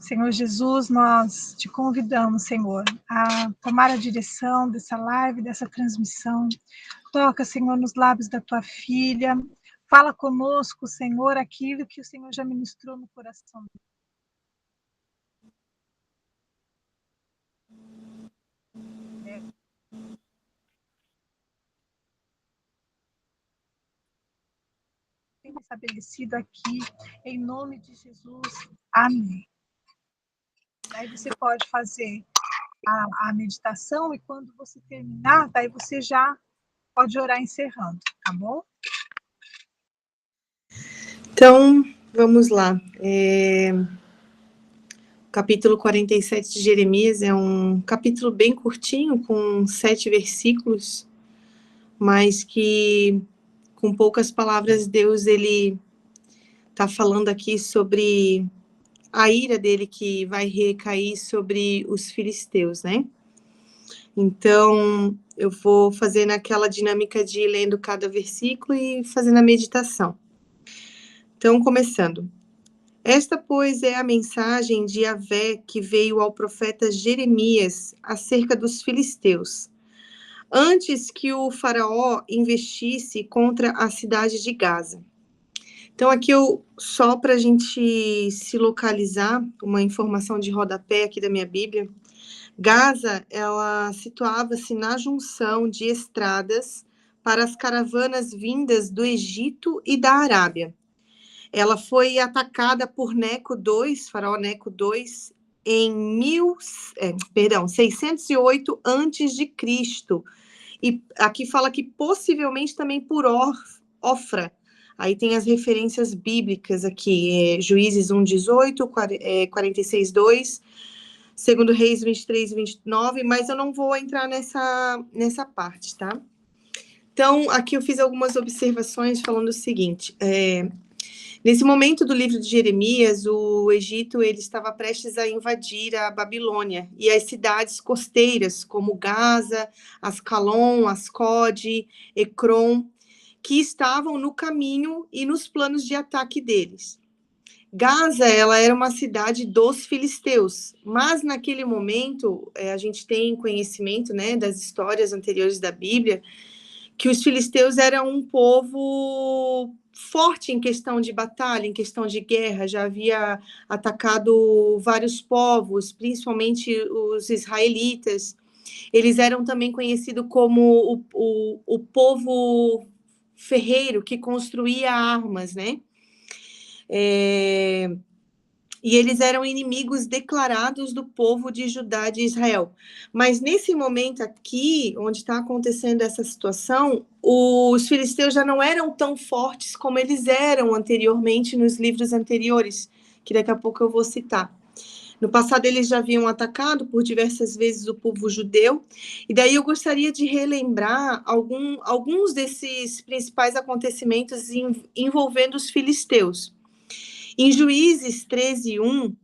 Senhor Jesus, nós te convidamos, Senhor, a tomar a direção dessa live, dessa transmissão. Toca, Senhor, nos lábios da tua filha. Fala conosco, Senhor, aquilo que o Senhor já ministrou no coração. Estabelecido aqui, em nome de Jesus. Amém. Aí você pode fazer a meditação e quando você terminar, daí você já pode orar encerrando, tá bom? Então, vamos lá. O capítulo 47 de Jeremias é um capítulo bem curtinho, com 7 versículos, mas que, com poucas palavras, Deus, ele está falando aqui sobre a ira dele que vai recair sobre os filisteus, né? Então, eu vou fazer naquela dinâmica de ir lendo cada versículo e fazendo a meditação. Então, começando. Esta, pois, é a mensagem de Yahvé que veio ao profeta Jeremias acerca dos filisteus, antes que o faraó investisse contra a cidade de Gaza. Então, aqui só para a gente se localizar, uma informação de rodapé aqui da minha Bíblia, Gaza, ela situava-se na junção de estradas para as caravanas vindas do Egito e da Arábia. Ela foi atacada por Neco II, faraó Neco II, em 608 a.C. E aqui fala que possivelmente também por Ofra. Aí tem as referências bíblicas aqui, Juízes 1:18, 46:2, 2 Reis 23:29, mas eu não vou entrar nessa parte, tá? Então, aqui eu fiz algumas observações falando o seguinte, nesse momento do livro de Jeremias, o Egito ele estava prestes a invadir a Babilônia e as cidades costeiras, como Gaza, Ascalon, Ascode, Ecrom, que estavam no caminho e nos planos de ataque deles. Gaza, ela era uma cidade dos filisteus, mas naquele momento, a gente tem conhecimento, né, das histórias anteriores da Bíblia, que os filisteus eram um povo forte em questão de batalha, em questão de guerra, já havia atacado vários povos, principalmente os israelitas. Eles eram também conhecidos como o povo ferreiro que construía armas, né? E eles eram inimigos declarados do povo de Judá de Israel. Mas nesse momento aqui, onde está acontecendo essa situação, os filisteus já não eram tão fortes como eles eram anteriormente nos livros anteriores, que daqui a pouco eu vou citar. No passado, eles já haviam atacado por diversas vezes o povo judeu, e daí eu gostaria de relembrar alguns desses principais acontecimentos envolvendo os filisteus. Em Juízes 13:1,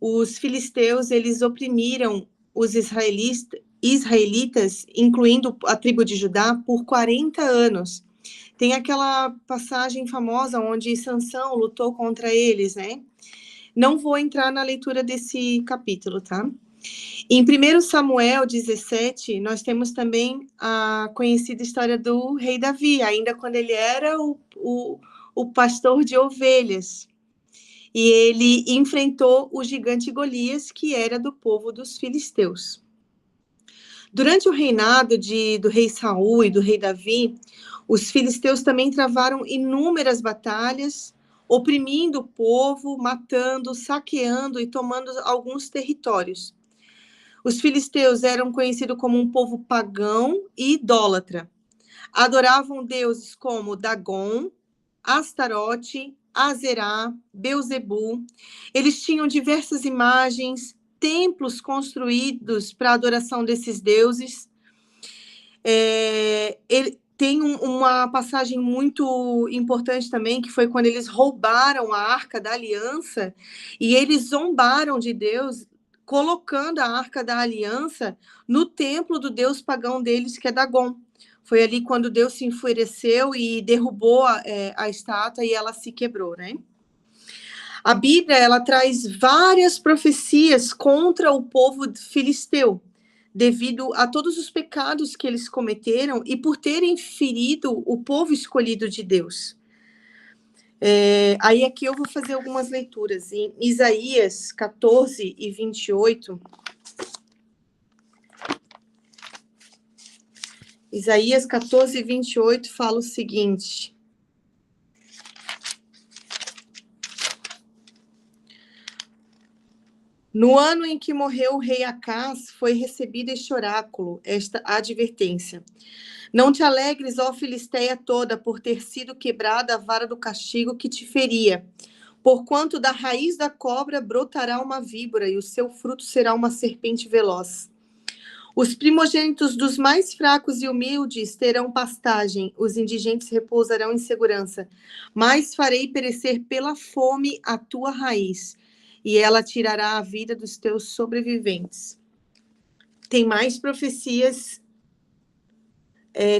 os filisteus, eles oprimiram os israelitas, incluindo a tribo de Judá, por 40 anos. Tem aquela passagem famosa onde Sansão lutou contra eles, né? Não vou entrar na leitura desse capítulo, tá? Em 1 Samuel 17, nós temos também a conhecida história do rei Davi, ainda quando ele era o pastor de ovelhas. E ele enfrentou o gigante Golias, que era do povo dos filisteus. Durante o reinado do rei Saul e do rei Davi, os filisteus também travaram inúmeras batalhas, oprimindo o povo, matando, saqueando e tomando alguns territórios. Os filisteus eram conhecidos como um povo pagão e idólatra. Adoravam deuses como Dagon, Astarote, Azerá, Beuzebu. Eles tinham diversas imagens, templos construídos para a adoração desses deuses. Tem uma passagem muito importante também, que foi quando eles roubaram a Arca da Aliança e eles zombaram de Deus, colocando a Arca da Aliança no templo do deus pagão deles, que é Dagon. Foi ali quando Deus se enfureceu e derrubou a estátua e ela se quebrou, né? A Bíblia, ela traz várias profecias contra o povo filisteu, devido a todos os pecados que eles cometeram e por terem ferido o povo escolhido de Deus. Aí aqui eu vou fazer algumas leituras. Em Isaías 14 e 28... Isaías 14, 28 fala o seguinte: no ano em que morreu o rei Acás, foi recebido este oráculo, esta advertência. Não te alegres, ó Filistéia toda, por ter sido quebrada a vara do castigo que te feria. Porquanto da raiz da cobra brotará uma víbora, e o seu fruto será uma serpente veloz. Os primogênitos dos mais fracos e humildes terão pastagem, os indigentes repousarão em segurança. Mas farei perecer pela fome a tua raiz, e ela tirará a vida dos teus sobreviventes. Tem mais profecias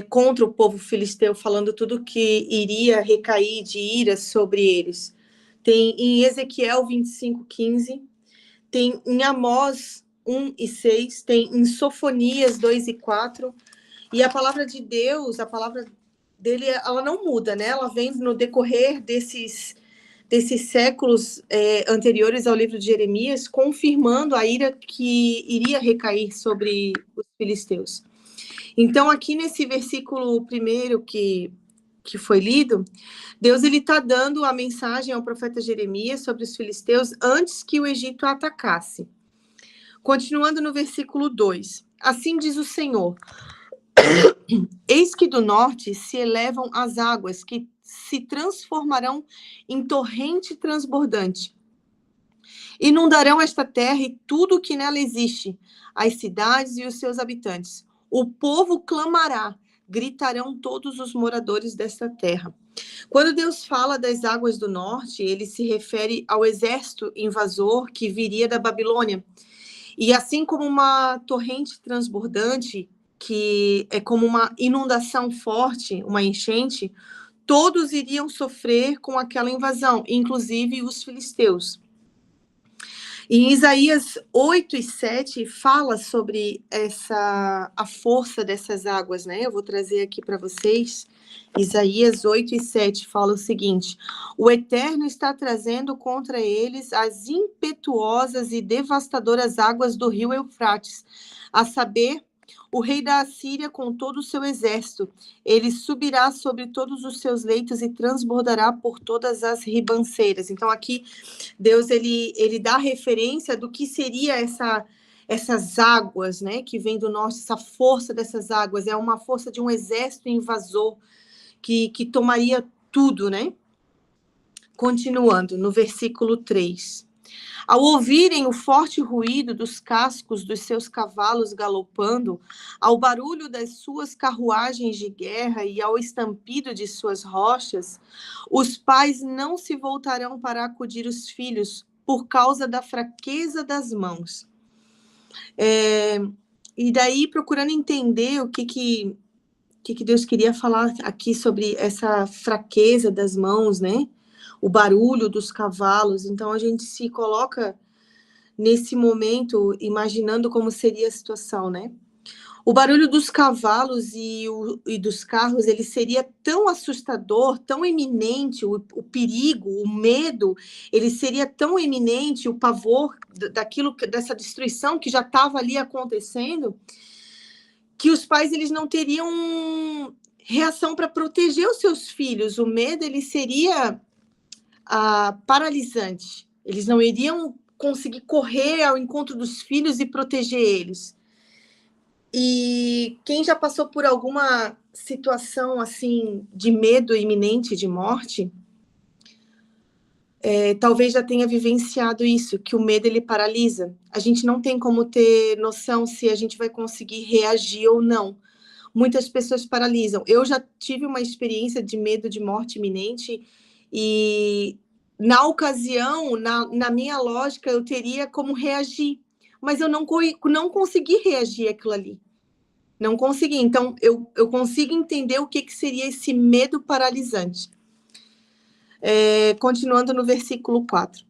contra o povo filisteu, falando tudo que iria recair de ira sobre eles. Tem em Ezequiel 25:15, tem em Amós 1 e 6, tem em Sofonias 2 e 4, e a palavra de Deus, a palavra dele, ela não muda, né? Ela vem no decorrer desses séculos anteriores ao livro de Jeremias, confirmando a ira que iria recair sobre os filisteus. Então, aqui nesse versículo primeiro que foi lido, Deus está dando a mensagem ao profeta Jeremias sobre os filisteus antes que o Egito atacasse. Continuando no versículo 2, assim diz o Senhor: eis que do norte se elevam as águas, que se transformarão em torrente transbordante. Inundarão esta terra e tudo o que nela existe, as cidades e os seus habitantes. O povo clamará, gritarão todos os moradores desta terra. Quando Deus fala das águas do norte, ele se refere ao exército invasor que viria da Babilônia. E assim como uma torrente transbordante, que é como uma inundação forte, uma enchente, todos iriam sofrer com aquela invasão, inclusive os filisteus. Em Isaías 8 e 7 fala sobre a força dessas águas, né? Eu vou trazer aqui para vocês. Isaías 8 e 7 fala o seguinte: o Eterno está trazendo contra eles as impetuosas e devastadoras águas do rio Eufrates, a saber, o rei da Assíria com todo o seu exército. Ele subirá sobre todos os seus leitos e transbordará por todas as ribanceiras. Então aqui Deus ele dá referência do que seria essas águas, né, que vem do norte, essa força dessas águas, é uma força de um exército invasor que tomaria tudo, né? Continuando, no versículo 3. Ao ouvirem o forte ruído dos cascos dos seus cavalos galopando, ao barulho das suas carruagens de guerra e ao estampido de suas rochas, os pais não se voltarão para acudir os filhos por causa da fraqueza das mãos. E daí, procurando entender o que Deus queria falar aqui sobre essa fraqueza das mãos, né? O barulho dos cavalos. Então, a gente se coloca nesse momento, imaginando como seria a situação, né? O barulho dos cavalos e dos carros, ele seria tão assustador, tão iminente, o perigo, o medo, ele seria tão iminente, o pavor dessa destruição que já estava ali acontecendo, que os pais eles não teriam reação para proteger os seus filhos. O medo ele seria paralisante. Eles não iriam conseguir correr ao encontro dos filhos e proteger eles. E quem já passou por alguma situação assim de medo iminente de morte, talvez já tenha vivenciado isso, que o medo ele paralisa. A gente não tem como ter noção se a gente vai conseguir reagir ou não. Muitas pessoas paralisam. Eu já tive uma experiência de medo de morte iminente e, na ocasião, na minha lógica, eu teria como reagir. Mas eu não consegui reagir àquilo ali. Não consegui. Então, eu consigo entender o que seria esse medo paralisante. Continuando no versículo 4.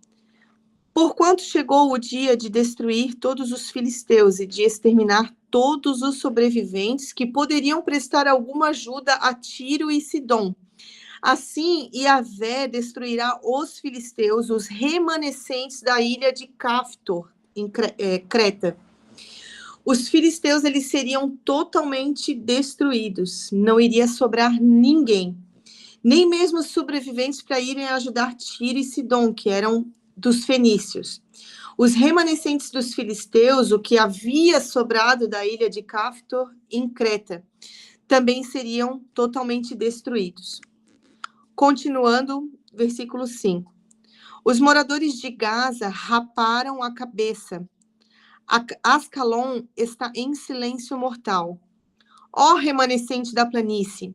Porquanto chegou o dia de destruir todos os filisteus e de exterminar todos os sobreviventes que poderiam prestar alguma ajuda a Tiro e Sidom. Assim, Yahvé destruirá os filisteus, os remanescentes da ilha de Caftor, em Creta. Os filisteus, eles seriam totalmente destruídos. Não iria sobrar ninguém. Nem mesmo os sobreviventes para irem ajudar Tiro e Sidom, que eram dos fenícios. Os remanescentes dos filisteus, o que havia sobrado da ilha de Caftor, em Creta, também seriam totalmente destruídos. Continuando, versículo 5. Os moradores de Gaza raparam a cabeça. Ascalon está em silêncio mortal. Ó remanescente da planície,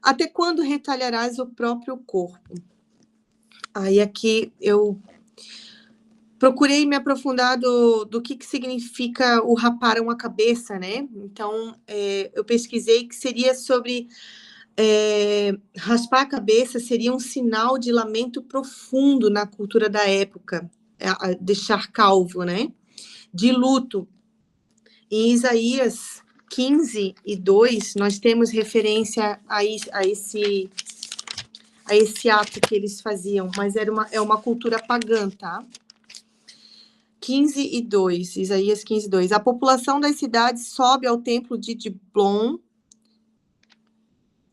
até quando retalharás o próprio corpo? Aí aqui eu procurei me aprofundar do que significa o raparam a cabeça, né? Então, eu pesquisei que seria sobre... raspar a cabeça seria um sinal de lamento profundo na cultura da época, deixar calvo, né? De luto. Em Isaías 15:2, nós temos referência a esse ato que eles faziam, mas é uma cultura pagã, tá? 15:2, Isaías 15:2. A população das cidades sobe ao templo de Diblon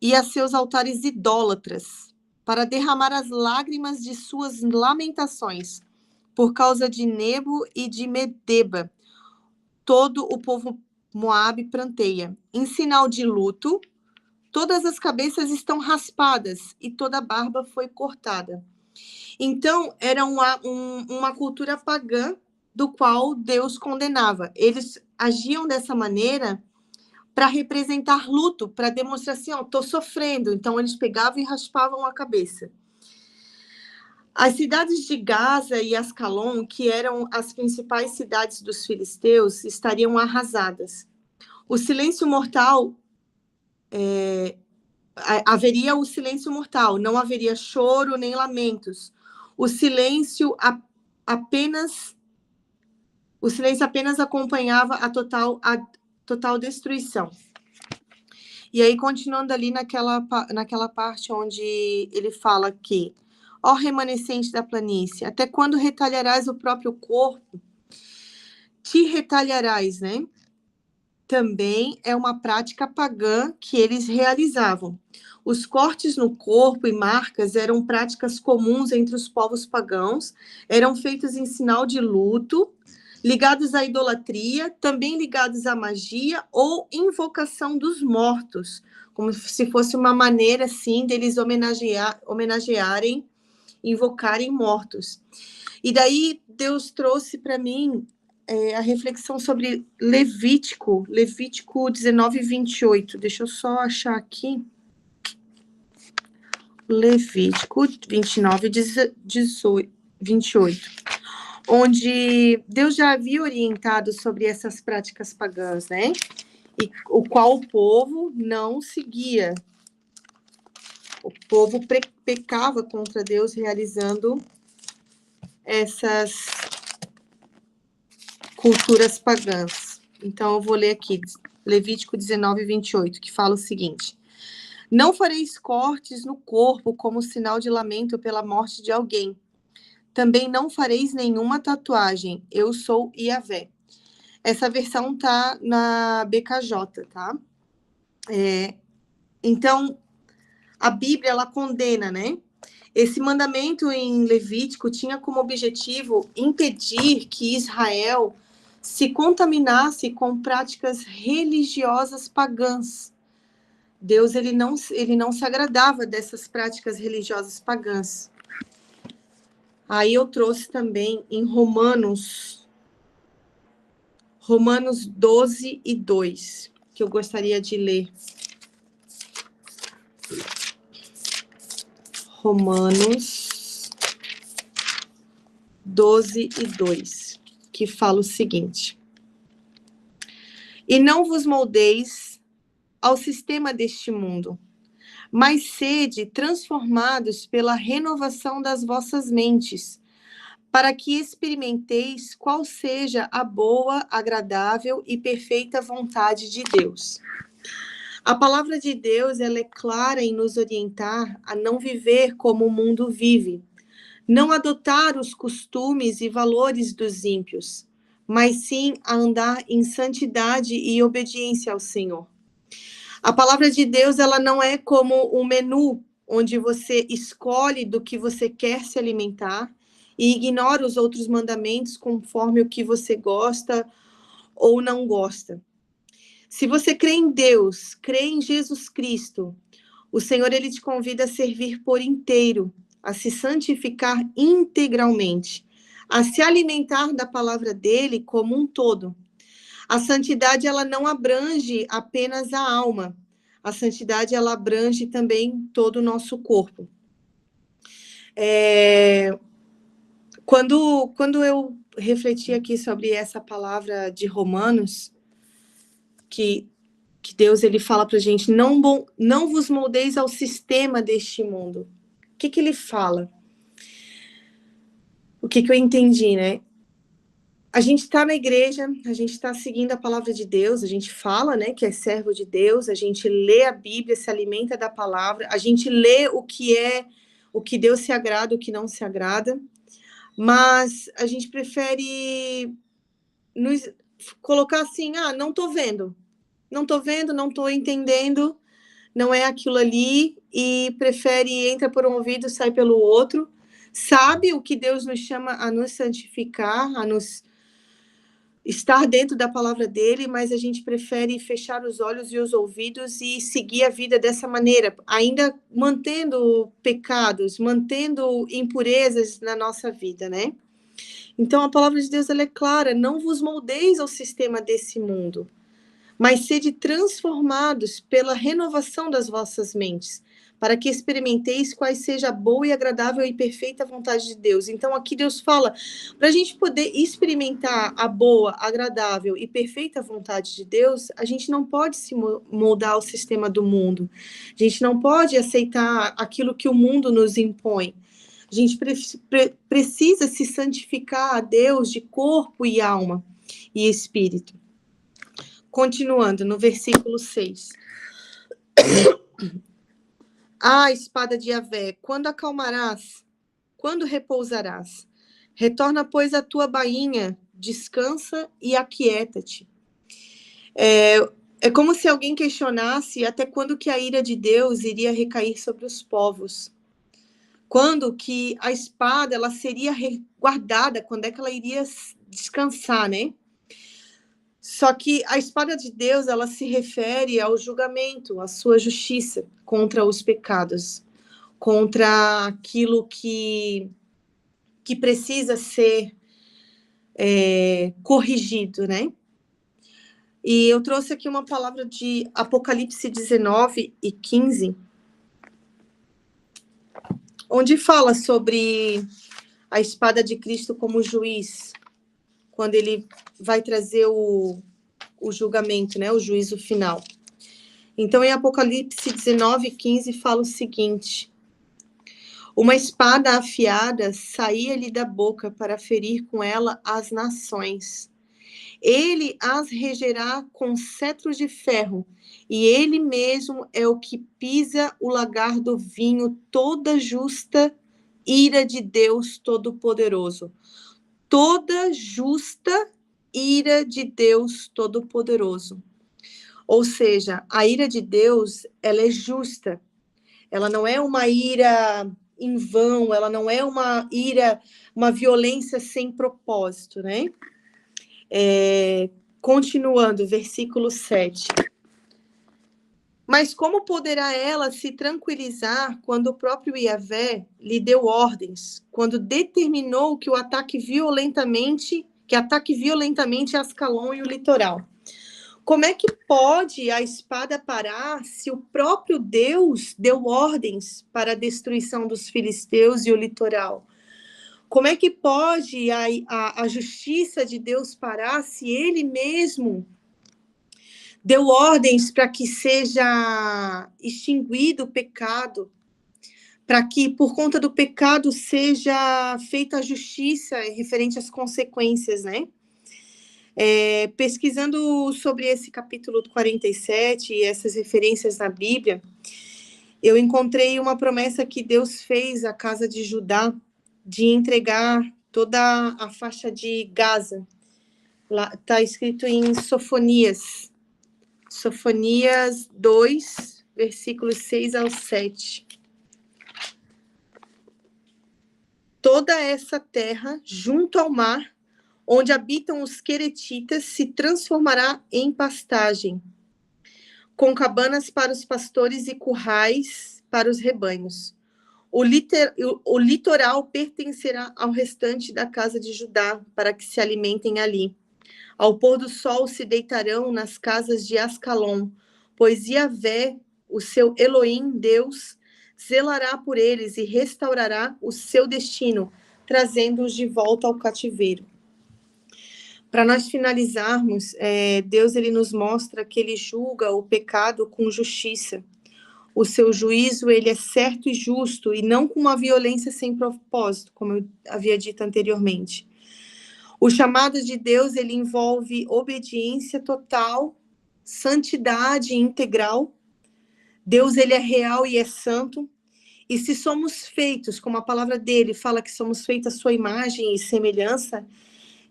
e a seus altares idólatras, para derramar as lágrimas de suas lamentações, por causa de Nebo e de Medeba. Todo o povo Moabe pranteia. Em sinal de luto, todas as cabeças estão raspadas e toda a barba foi cortada. Então, era uma cultura pagã do qual Deus condenava. Eles agiam dessa maneira para representar luto, para demonstrar assim, estou sofrendo. Então, eles pegavam e raspavam a cabeça. As cidades de Gaza e Ascalon, que eram as principais cidades dos filisteus, estariam arrasadas. O silêncio mortal, haveria o silêncio mortal, não haveria choro nem lamentos. O silêncio apenas acompanhava a total destruição. E aí, continuando ali naquela parte onde ele fala que, ó remanescente da planície, até quando retalharás o próprio corpo? Te retalharás, né? Também é uma prática pagã que eles realizavam. Os cortes no corpo e marcas eram práticas comuns entre os povos pagãos, eram feitos em sinal de luto, ligados à idolatria, também ligados à magia ou invocação dos mortos, como se fosse uma maneira, assim, deles homenagearem, invocarem mortos. E daí Deus trouxe para mim a reflexão sobre Levítico 19:28. Deixa eu só achar aqui. Levítico 29:28. Onde Deus já havia orientado sobre essas práticas pagãs, né? E o qual o povo não seguia. O povo pecava contra Deus realizando essas culturas pagãs. Então, eu vou ler aqui, Levítico 19:28, que fala o seguinte: não fareis cortes no corpo como sinal de lamento pela morte de alguém. Também não fareis nenhuma tatuagem. Eu sou Yahvé. Essa versão tá na BKJ, tá? Então, a Bíblia, ela condena, né? Esse mandamento em Levítico tinha como objetivo impedir que Israel se contaminasse com práticas religiosas pagãs. Deus, ele não se agradava dessas práticas religiosas pagãs. Aí eu trouxe também em Romanos 12:2, que eu gostaria de ler. Romanos 12:2, que fala o seguinte: e não vos moldeis ao sistema deste mundo, mas sede transformados pela renovação das vossas mentes, para que experimenteis qual seja a boa, agradável e perfeita vontade de Deus. A palavra de Deus, ela é clara em nos orientar a não viver como o mundo vive, não adotar os costumes e valores dos ímpios, mas sim a andar em santidade e obediência ao Senhor. A palavra de Deus, ela não é como um menu onde você escolhe do que você quer se alimentar e ignora os outros mandamentos conforme o que você gosta ou não gosta. Se você crê em Deus, crê em Jesus Cristo, o Senhor, ele te convida a servir por inteiro, a se santificar integralmente, a se alimentar da palavra dele como um todo. A santidade, ela não abrange apenas a alma. A santidade, ela abrange também todo o nosso corpo. Quando eu refleti aqui sobre essa palavra de Romanos, que Deus, ele fala pra gente, não vos moldeis ao sistema deste mundo. O que ele fala? O que eu entendi, né? A gente está na igreja, a gente está seguindo a palavra de Deus, a gente fala, né, que é servo de Deus, a gente lê a Bíblia, se alimenta da palavra, a gente lê o que Deus se agrada, o que não se agrada, mas a gente prefere nos colocar assim, não estou vendo, não estou entendendo, não é aquilo ali, e prefere, entra por um ouvido, sai pelo outro, sabe o que Deus nos chama a nos santificar, a nos estar dentro da palavra dele, mas a gente prefere fechar os olhos e os ouvidos e seguir a vida dessa maneira, ainda mantendo pecados, mantendo impurezas na nossa vida, né? Então, a palavra de Deus, ela é clara, não vos moldeis ao sistema desse mundo, mas sede transformados pela renovação das vossas mentes, para que experimenteis quais seja a boa e agradável e perfeita vontade de Deus. Então, aqui Deus fala, para a gente poder experimentar a boa, agradável e perfeita vontade de Deus, a gente não pode se moldar ao sistema do mundo. A gente não pode aceitar aquilo que o mundo nos impõe. A gente precisa se santificar a Deus de corpo e alma e espírito. Continuando, no versículo 6. Espada de Yahvé, quando acalmarás? Quando repousarás? Retorna, pois, a tua bainha, descansa e aquieta-te. É como se alguém questionasse até quando que a ira de Deus iria recair sobre os povos. Quando que a espada, ela seria guardada, quando é que ela iria descansar, né? Só que a espada de Deus, ela se refere ao julgamento, à sua justiça contra os pecados, contra aquilo que precisa ser corrigido, né? E eu trouxe aqui uma palavra de Apocalipse 19 e 15, onde fala sobre a espada de Cristo como juiz, quando ele vai trazer o julgamento, né, o juízo final. Então, em Apocalipse 19, 15, fala o seguinte: uma espada afiada saía-lhe da boca para ferir com ela as nações. Ele as regerá com cetro de ferro, e ele mesmo é o que pisa o lagar do vinho, toda justa ira de Deus Todo-Poderoso. Toda justa ira de Deus Todo-Poderoso. Ou seja, a ira de Deus, ela é justa. Ela não é uma ira em vão, ela não é uma ira, uma violência sem propósito, né? Continuando, versículo 7. Mas como poderá ela se tranquilizar quando o próprio Yahvé lhe deu ordens, quando determinou que ataque violentamente Ascalon e o litoral? Como é que pode a espada parar se o próprio Deus deu ordens para a destruição dos filisteus e o litoral? Como é que pode a justiça de Deus parar se ele mesmo deu ordens para que seja extinguido o pecado, para que, por conta do pecado, seja feita a justiça referente às consequências, né? Pesquisando sobre esse capítulo 47 e essas referências na Bíblia, eu encontrei uma promessa que Deus fez à casa de Judá de entregar toda a faixa de Gaza. Lá está escrito em Sofonias 2, versículos 6 ao 7. Toda essa terra, junto ao mar, onde habitam os queretitas, se transformará em pastagem, com cabanas para os pastores e currais para os rebanhos. O litoral pertencerá ao restante da casa de Judá, para que se alimentem ali. Ao pôr do sol se deitarão nas casas de Ascalon, pois Yahvé, o seu Elohim, Deus, zelará por eles e restaurará o seu destino, trazendo-os de volta ao cativeiro. Para nós finalizarmos, Deus ele nos mostra que ele julga o pecado com justiça. O seu juízo ele é certo e justo, e não com uma violência sem propósito, como eu havia dito anteriormente. O chamado de Deus ele envolve obediência total, santidade integral. Deus ele é real e é santo. E se somos feitos, como a palavra dele fala que somos feitos à sua imagem e semelhança,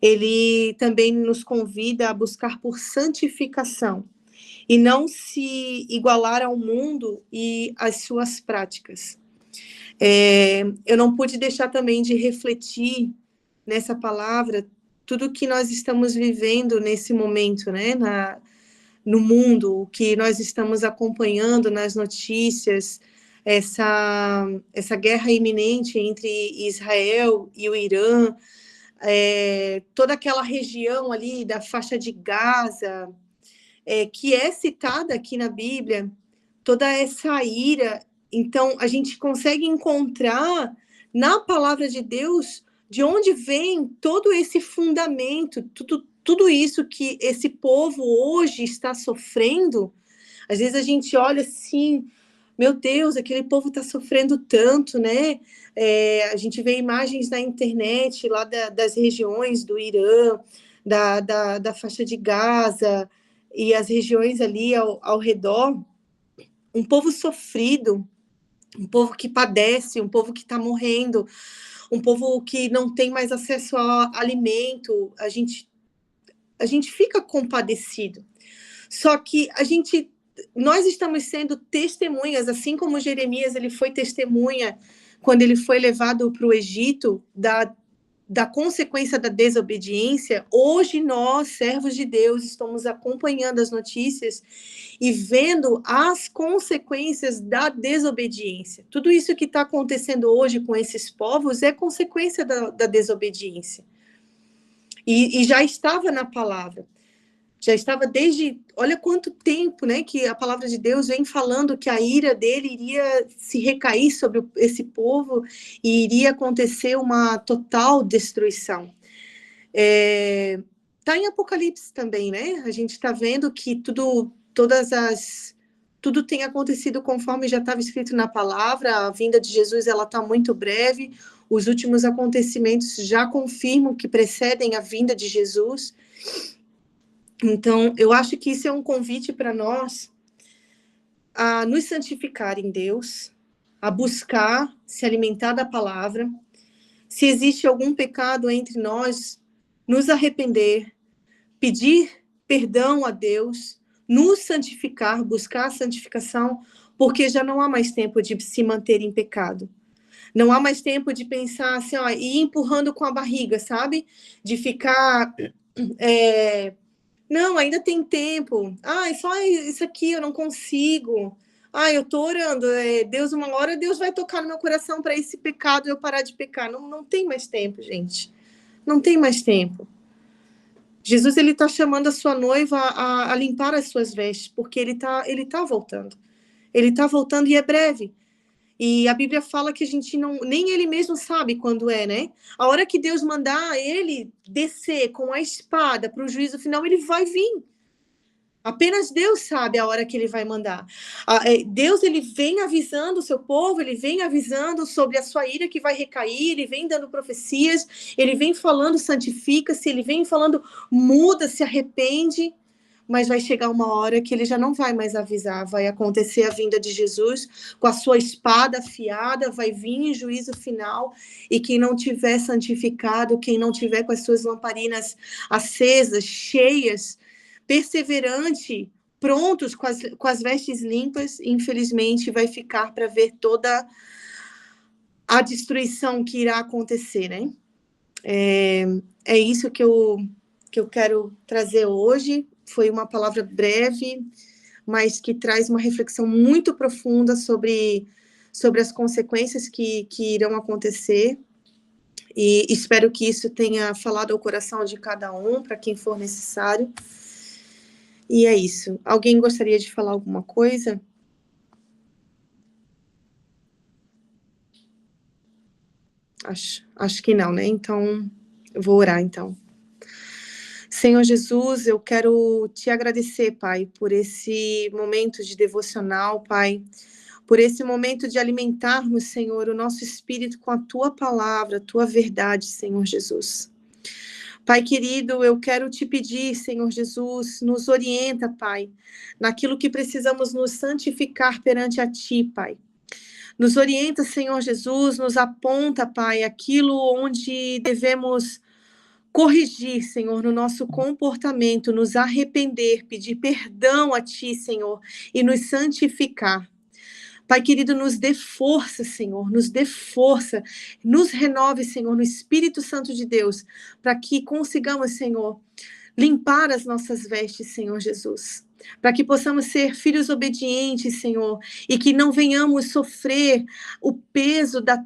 ele também nos convida a buscar por santificação e não se igualar ao mundo e às suas práticas. Eu não pude deixar também de refletir nessa palavra tudo que nós estamos vivendo nesse momento, né, no mundo, o que nós estamos acompanhando nas notícias, essa guerra iminente entre Israel e o Irã, toda aquela região ali da faixa de Gaza, que é citada aqui na Bíblia, toda essa ira. Então, a gente consegue encontrar na palavra de Deus de onde vem todo esse fundamento, tudo isso que esse povo hoje está sofrendo. Às vezes a gente olha assim, meu Deus, aquele povo está sofrendo tanto, né? A gente vê imagens na internet lá das regiões do Irã, da faixa de Gaza e as regiões ali ao redor. Um povo sofrido, um povo que padece, um povo que está morrendo, um povo que não tem mais acesso a alimento. A gente fica compadecido. Só que nós estamos sendo testemunhas, assim como Jeremias ele foi testemunha quando ele foi levado para o Egito, da consequência da desobediência. Hoje nós, servos de Deus, estamos acompanhando as notícias e vendo as consequências da desobediência. Tudo isso que está acontecendo hoje com esses povos é consequência da desobediência. E já estava na palavra. Já estava desde, olha quanto tempo, né, que a palavra de Deus vem falando que a ira dele iria se recair sobre esse povo e iria acontecer uma total destruição. Está em Apocalipse também, né? A gente está vendo que tudo tem acontecido conforme já estava escrito na palavra. A vinda de Jesus ela está muito breve. Os últimos acontecimentos já confirmam que precedem a vinda de Jesus. Então, eu acho que isso é um convite para nós a nos santificar em Deus, a buscar se alimentar da palavra. Se existe algum pecado entre nós, nos arrepender, pedir perdão a Deus, nos santificar, buscar a santificação, porque já não há mais tempo de se manter em pecado. Não há mais tempo de pensar assim, e ir empurrando com a barriga, sabe? De ficar... Não, ainda tem tempo. Só isso aqui eu não consigo. Eu tô orando. Deus, uma hora Deus vai tocar no meu coração para esse pecado eu parar de pecar. Não tem mais tempo, gente. Não tem mais tempo. Jesus, ele tá chamando a sua noiva a limpar as suas vestes, porque ele tá voltando. Ele tá voltando e é breve. E a Bíblia fala que a gente nem ele mesmo sabe quando é, né? A hora que Deus mandar ele descer com a espada para o juízo final, ele vai vir. Apenas Deus sabe a hora que ele vai mandar. Deus, ele vem avisando o seu povo, ele vem avisando sobre a sua ira que vai recair, ele vem dando profecias, ele vem falando santifica-se, ele vem falando muda, se arrepende, mas vai chegar uma hora que ele já não vai mais avisar, vai acontecer a vinda de Jesus com a sua espada afiada, vai vir em juízo final, e quem não tiver santificado, quem não tiver com as suas lamparinas acesas, cheias, perseverante, prontos, com as vestes limpas, infelizmente vai ficar para ver toda a destruição que irá acontecer, né? É isso que eu quero trazer hoje. Foi uma palavra breve, mas que traz uma reflexão muito profunda sobre as consequências que irão acontecer. E espero que isso tenha falado ao coração de cada um, para quem for necessário. E é isso. Alguém gostaria de falar alguma coisa? Acho que não, né? Então, eu vou orar, então. Senhor Jesus, eu quero te agradecer, Pai, por esse momento de devocional, Pai, por esse momento de alimentarmos, Senhor, o nosso espírito com a Tua palavra, a Tua verdade, Senhor Jesus. Pai querido, eu quero te pedir, Senhor Jesus, nos orienta, Pai, naquilo que precisamos nos santificar perante a Ti, Pai. Nos orienta, Senhor Jesus, nos aponta, Pai, aquilo onde devemos corrigir, Senhor, no nosso comportamento, nos arrepender, pedir perdão a Ti, Senhor, e nos santificar. Pai querido, nos dê força, Senhor, nos dê força, nos renove, Senhor, no Espírito Santo de Deus, para que consigamos, Senhor, limpar as nossas vestes, Senhor Jesus, para que possamos ser filhos obedientes, Senhor, e que não venhamos sofrer o peso da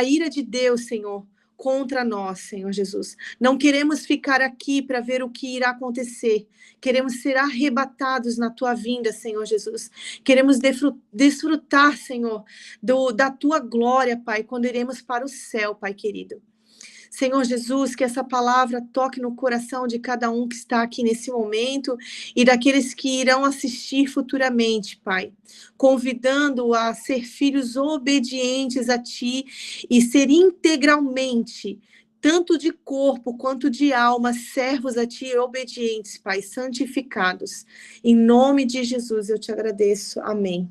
ira de Deus, Senhor, contra nós, Senhor Jesus. Não queremos ficar aqui para ver o que irá acontecer. Queremos ser arrebatados na tua vinda, Senhor Jesus. Queremos desfrutar, Senhor, da tua glória, Pai, quando iremos para o céu, Pai querido. Senhor Jesus, que essa palavra toque no coração de cada um que está aqui nesse momento e daqueles que irão assistir futuramente, Pai, convidando a ser filhos obedientes a Ti e ser integralmente, tanto de corpo quanto de alma, servos a Ti e obedientes, Pai, santificados. Em nome de Jesus eu te agradeço. Amém.